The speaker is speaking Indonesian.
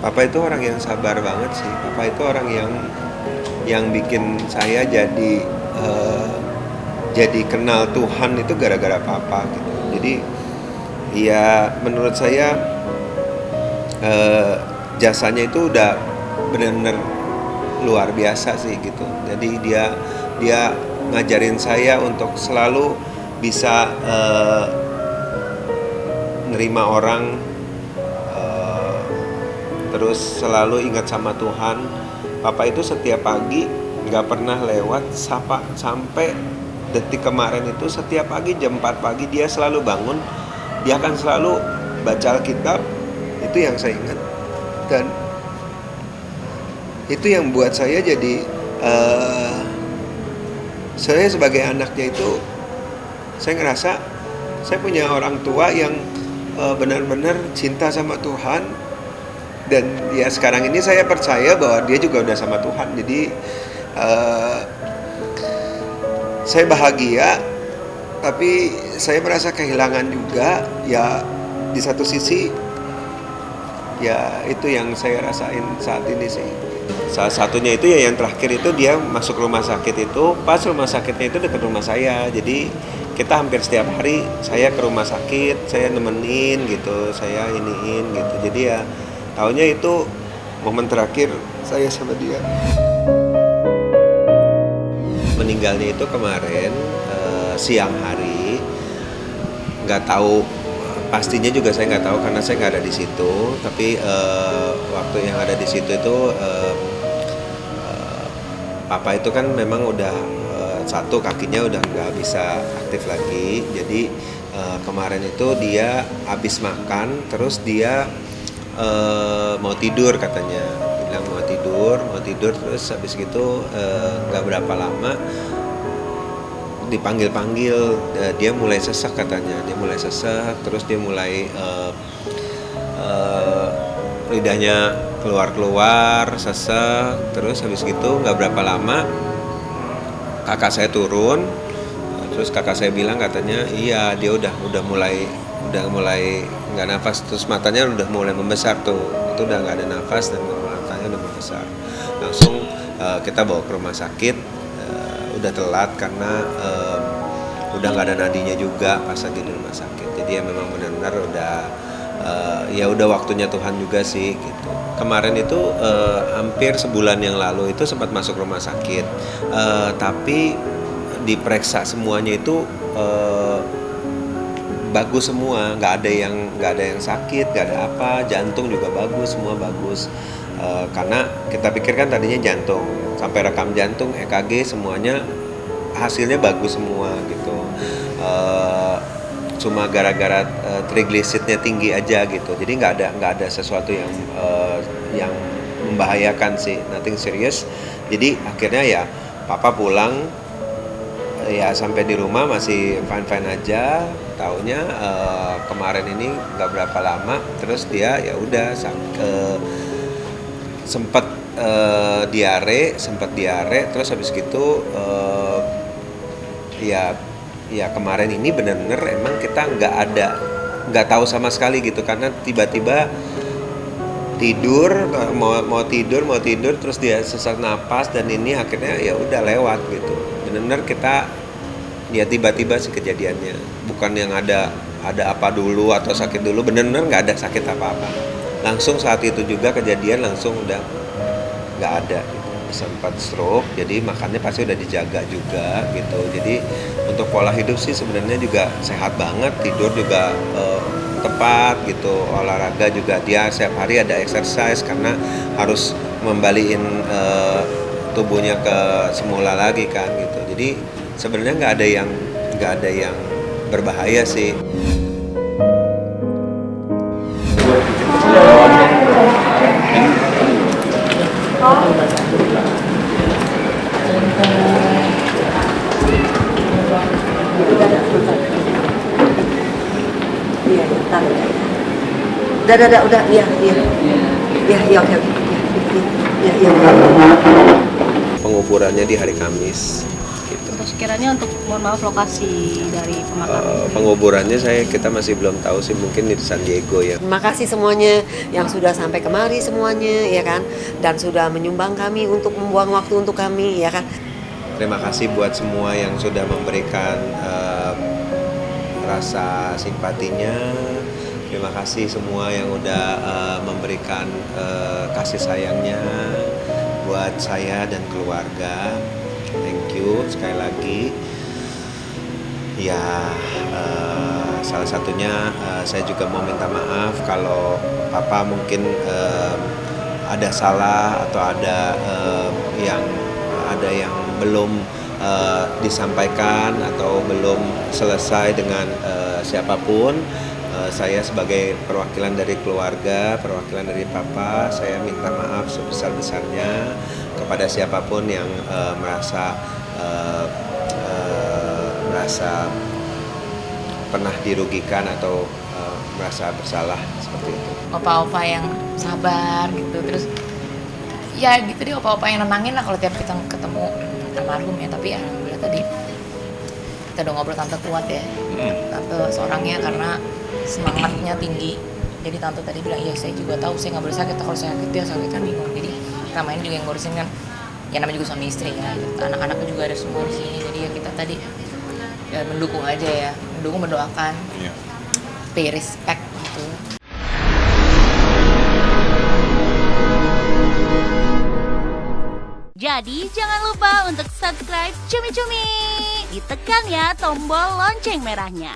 Papa itu orang yang sabar banget sih. Papa itu orang yang bikin saya jadi kenal Tuhan itu gara-gara Papa gitu. Jadi ya menurut saya jasanya itu udah benar-benar luar biasa sih gitu. Jadi dia ngajarin saya untuk selalu bisa nerima orang, terus selalu ingat sama Tuhan. Papa itu setiap pagi nggak pernah lewat sapa. Sampai detik kemarin itu setiap pagi jam 4 pagi dia selalu bangun. Dia akan selalu baca Alkitab. Itu yang saya ingat. Dan itu yang buat saya jadi saya sebagai anaknya itu saya ngerasa saya punya orang tua yang benar-benar cinta sama Tuhan. Dan ya sekarang ini saya percaya bahwa dia juga udah sama Tuhan. Jadi saya bahagia, tapi saya merasa kehilangan juga. Ya di satu sisi ya itu yang saya rasain saat ini sih. Salah satunya itu ya yang terakhir itu dia masuk rumah sakit itu, pas rumah sakitnya itu dekat rumah saya. Jadi kita hampir setiap hari saya ke rumah sakit, saya nemenin gitu, saya iniin gitu. Jadi ya taunya itu momen terakhir saya sama dia. Meninggalnya itu kemarin siang hari, nggak tahu pastinya juga saya nggak tahu karena saya nggak ada di situ. Tapi waktu yang ada di situ itu Papa itu kan memang udah satu kakinya udah nggak bisa aktif lagi. Jadi kemarin itu dia habis makan terus dia mau tidur katanya, bilang mau tidur terus habis gitu nggak berapa lama dipanggil dia mulai sesak katanya, terus dia mulai lidahnya keluar sesak, terus habis gitu nggak berapa lama kakak saya turun, terus kakak saya bilang katanya iya dia udah mulai nggak nafas, terus matanya udah mulai membesar tuh, itu udah nggak ada nafas dan matanya udah membesar. Langsung kita bawa ke rumah sakit, udah telat karena udah nggak ada nadinya juga pas lagi di rumah sakit. Jadi ya memang benar-benar ya udah waktunya Tuhan juga sih gitu. Kemarin itu hampir sebulan yang lalu itu sempat masuk rumah sakit, tapi diperiksa semuanya itu bagus semua, nggak ada yang sakit, nggak ada apa, jantung juga bagus, semua bagus. Karena kita pikirkan tadinya jantung, sampai rekam jantung, EKG semuanya hasilnya bagus semua gitu. Cuma gara-gara trigliseridnya tinggi aja gitu, jadi nggak ada sesuatu yang membahayakan sih, nothing serious. Jadi akhirnya ya Papa pulang. Ya sampai di rumah masih fine aja. Taunya kemarin ini nggak berapa lama terus dia ya udah sempat diare terus habis gitu ya kemarin ini benar-benar emang kita nggak tahu sama sekali gitu, karena tiba-tiba tidur mau tidur terus dia sesak napas dan ini akhirnya ya udah lewat gitu. Benar-benar kita ya tiba-tiba sih kejadiannya, bukan yang ada apa dulu atau sakit dulu, benar-benar nggak ada sakit apa-apa. Langsung saat itu juga kejadian langsung udah nggak ada gitu. Sempat stroke, jadi makannya pasti udah dijaga juga gitu. Jadi untuk pola hidup sih sebenarnya juga sehat banget, tidur juga tepat gitu, olahraga juga dia setiap hari ada exercise karena harus membalikin tubuhnya ke semula lagi kan gitu. Jadi sebenarnya nggak ada yang berbahaya sih. Iya, udah, iya, oke, iya. Penguburannya di hari Kamis. Untuk sekiranya mohon maaf lokasi dari pemakaman. Penguburannya kita masih belum tahu sih, mungkin di San Diego ya. Terima kasih semuanya yang sudah sampai kemari semuanya, ya kan, dan sudah menyumbang kami untuk membuang waktu untuk kami, ya kan. Terima kasih buat semua yang sudah memberikan rasa simpatinya. Terima kasih semua yang udah memberikan kasih sayangnya buat saya dan keluarga. Thank you sekali lagi. Ya, salah satunya saya juga mau minta maaf kalau Papa mungkin ada salah atau ada yang belum disampaikan atau belum selesai dengan siapapun. Saya sebagai perwakilan dari keluarga, perwakilan dari Papa, saya minta maaf sebesar-besarnya kepada siapapun yang merasa pernah dirugikan atau merasa bersalah seperti itu. Opa-opa yang sabar gitu, terus ya gitu deh, opa-opa yang nenangin lah kalau tiap kita ketemu almarhum ya. Tapi alhamdulillah tadi kita udah ngobrol, tante kuat ya, tante seorangnya karena semangatnya tinggi. Jadi tante tadi bilang, iya saya juga tahu saya nggak boleh sakit, kalau saya sakit dia sakit kan bingung. Jadi ramai juga yang ngurusin kan, ya namanya juga suami istri ya, anak-anaknya juga ada semua di sini. Jadi ya kita tadi ya mendukung aja ya, mendoakan, pay respect gitu. Jadi jangan lupa untuk subscribe Cumi Cumi. Ditekan ya tombol lonceng merahnya.